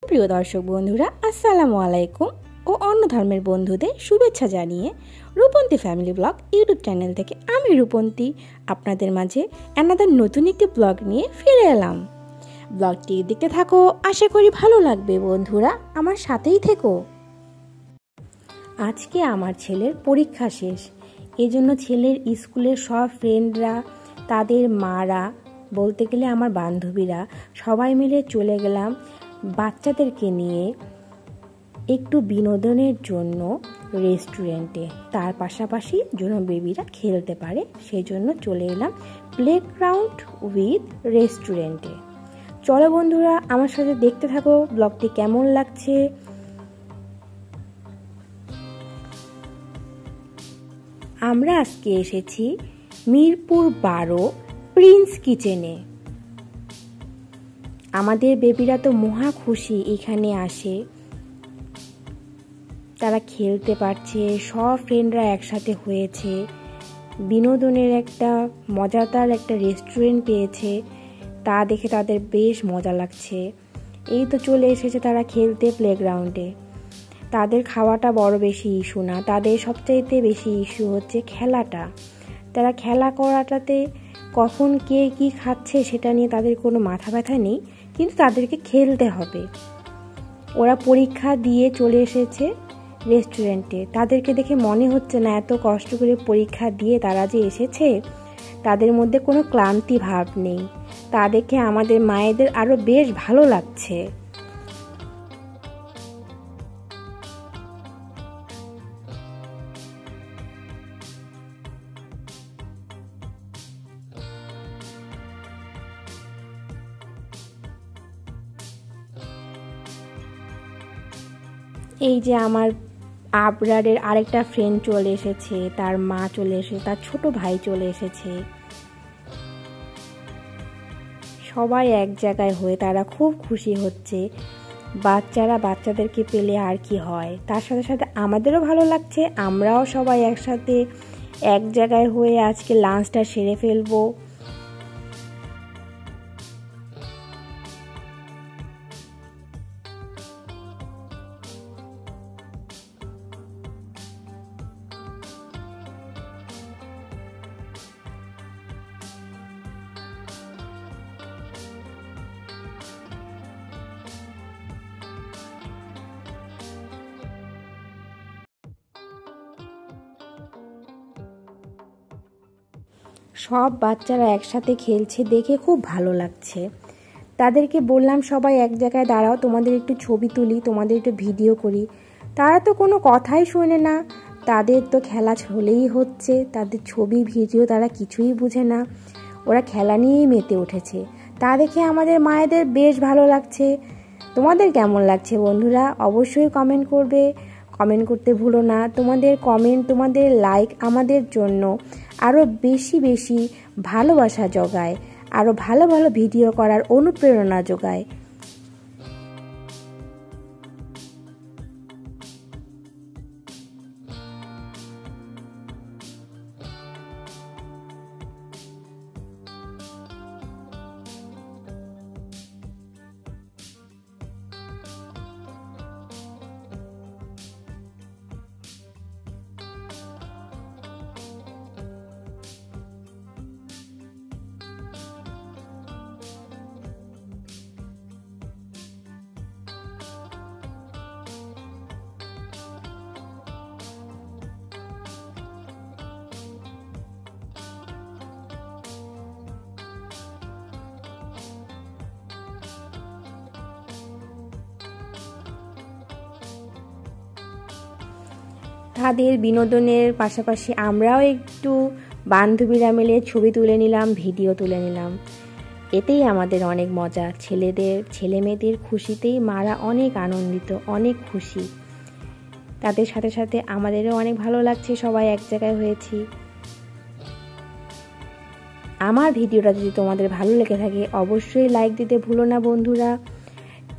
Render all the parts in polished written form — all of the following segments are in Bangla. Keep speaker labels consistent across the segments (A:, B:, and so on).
A: প্রিয় দর্শক বন্ধুরা, আসসালামু আলাইকুম ও অন্য ধর্মের বন্ধুদের শুভেচ্ছা জানিয়ে Rupanti family blog YouTube channel থেকে আমি রূপন্তী আপনাদের মাঝে অ্যানাদার নতুন একটি ব্লগ নিয়ে ফিরে এলাম। ব্লগটি দেখতে থাকো, আশা করি ভালো লাগবে। বন্ধুরা, আমার সাথেই থেকো। আজকে আমার ছেলের পরীক্ষা শেষ, এজন্য ছেলের স্কুলের সব ফ্রেন্ডরা, তাদের মারা, বলতে গেলে আমার বান্ধবীরা সবাই মিলে চলে গেলাম বাচ্চাদেরকে নিয়ে একটু বিনোদনের জন্য রেস্টুরেন্টে। তার পাশাপাশি যেন বেবিরা খেলতে পারে, সেই জন্য চলে এলাম প্লেগ্রাউন্ড উইথ রেস্টুরেন্টে। চলো বন্ধুরা, আমার সাথে দেখতে থাকো ব্লগটি কেমন লাগছে। আমরা আজকে এসেছি মিরপুর 12 প্রিন্স কিচেনে। আমাদের বেবিরা তো মহা খুশি এখানে আসে, তারা খেলতে পারছে, সব ফ্রেন্ডরা একসাথে হয়েছে, বিনোদনের একটা মজাদার একটা রেস্টুরেন্ট পেয়েছে, তা দেখে তাদের বেশ মজা লাগছে। এই তো চলে এসেছে তারা খেলতে প্লেগ্রাউন্ডে। তাদের খাওয়াটা বড় বেশি ইস্যু না, তাদের সবচাইতে বেশি ইস্যু হচ্ছে খেলাটা। তারা খেলা করাটাতে কখন কে কি খাচ্ছে সেটা নিয়ে তাদের কোনো মাথা ব্যথা নেই, কিন্তু তাদেরকে খেলতে হবে। ওরা পরীক্ষা দিয়ে চলে এসেছে রেস্টুরেন্টে, তাদেরকে দেখে মনে হচ্ছে না এত কষ্ট করে পরীক্ষা দিয়ে তারা যে এসেছে, তাদের মধ্যে কোনো ক্লান্তি ভাব নেই। তা দেখে আমাদের মায়েদের আরও বেশ ভালো লাগছে। এই যে আমার আবরারের আরেকটা ফ্রেন্ড চলে এসেছে, তার মা চলে এসেছে, তার ছোট ভাই চলে এসেছে। সবাই এক জায়গায় হয়ে তারা খুব খুশি হচ্ছে। বাচ্চারা বাচ্চাদেরকে পেলে আর কি হয়, তার সাথে সাথে আমাদেরও ভালো লাগছে। আমরাও সবাই একসাথে এক জায়গায় হয়ে আজকে লাঞ্চটা সেরে ফেলবো। সব বাচ্চারা একসাথে খেলছে দেখে খুব ভালো লাগছে। তাদেরকে বললাম সবাই এক জায়গায় দাঁড়াও, তোমাদের একটু ছবি তুলি, তোমাদের একটু ভিডিও করি। তারা তো কোনো কথাই শোনে না, তাদের তো খেলা হলেই হচ্ছে, তাদের ছবি ভিডিও তারা কিছুই বুঝে না, ওরা খেলা নিয়েই মেতে উঠেছে। তা দেখে আমাদের মায়েদের বেশ ভালো লাগছে। তোমাদের কেমন লাগছে বন্ধুরা? অবশ্যই কমেন্ট করবে, কমেন্ট করতে ভুলো না। তোমাদের কমেন্ট, তোমাদের লাইক আমাদের জন্য আরও বেশি বেশি ভালোবাসা জোগায়, আরও ভালো ভালো ভিডিও করার অনুপ্রেরণা জোগায়। তাদের বিনোদনের পাশাপাশি আমরাও একটু বান্ধবীরা মিলে ছবি তুলে নিলাম, ভিডিও তুলে নিলাম। এতেই আমাদের অনেক মজা। ছেলে মেয়েদের খুশিতেই মারা অনেক আনন্দিত, অনেক খুশি। তাদের সাথে সাথে আমাদেরও অনেক ভালো লাগছে, সবাই এক জায়গায় হয়েছি। আমার ভিডিওটা যদি তোমাদের ভালো লেগে থাকে অবশ্যই লাইক দিতে ভুলো না বন্ধুরা।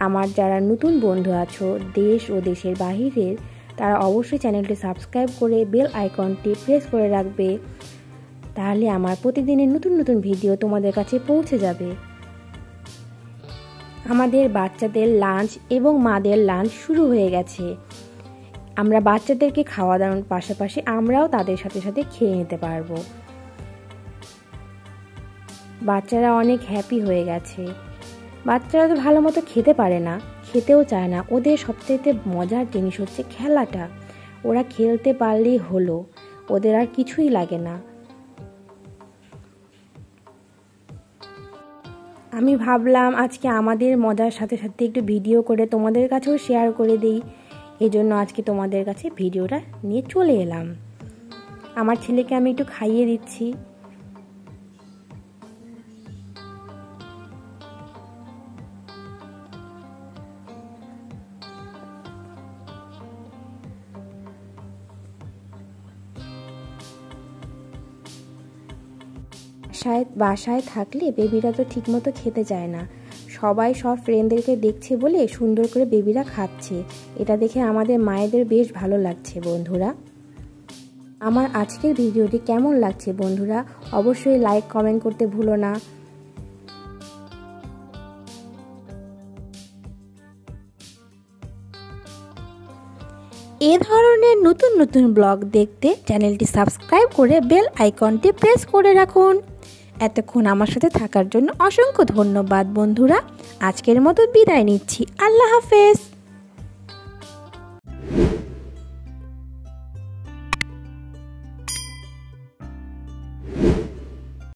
A: আমার যারা নতুন বন্ধু আছো দেশ ও দেশের বাহিরের, তারা অবশ্যই চ্যানেলটি সাবস্ক্রাইব করে বেল আইকনটি প্রেস করে রাখবে, তাহলে আমার প্রতিদিনের নতুন নতুন ভিডিও তোমাদের কাছে পৌঁছে যাবে। আমাদের বাচ্চাদের লাঞ্চ এবং মাদের লাঞ্চ শুরু হয়ে গেছে। আমরা বাচ্চাদেরকে খাওয়া দাওয়ার পাশাপাশি আমরাও তাদের সাথে সাথে খেয়ে নিতে পারবো। বাচ্চারা অনেক হ্যাপি হয়ে গেছে। বাচ্চারা তো ভালো মতো খেতে পারে না, খেতেও চায় না। ওদের সবচেয়ে মজার জিনিস হচ্ছে খেলাটা। ওরা খেলতে পারলেই হলো, ওদের আর কিছুই লাগে না। আমি ভাবলাম আজকে আমাদের মজার সাথে সাথে একটু ভিডিও করে তোমাদের কাছেও শেয়ার করে দিই। এজন্য আজকে তোমাদের কাছে ভিডিওটা নিয়ে চলে এলাম। আমার ছেলেকে আমি একটু খাইয়ে দিচ্ছি। বাসায় থাকলে বেবিরা তো ঠিকমতো খেতে চায় না। সবাই সব ফ্রেন্ডদেরকে দেখছে বলে সুন্দর করে বেবিরা খাচ্ছে। এটা দেখে আমাদের মায়েদের বেশ ভালো লাগছে বন্ধুরা। আমার আজকের ভিডিওটি কেমন লাগছে বন্ধুরা, অবশ্যই লাইক কমেন্ট করতে ভুলো না। এ ধরনের নতুন নতুন ব্লগ দেখতে চ্যানেলটি সাবস্ক্রাইব করে বেল আইকনটি প্রেস করে রাখুন। এতক্ষণ আমার সাথে থাকার জন্য অসংখ্য ধন্যবাদ বন্ধুরা। আজকের মতো বিদায় নিচ্ছি। আল্লাহ হাফেজ।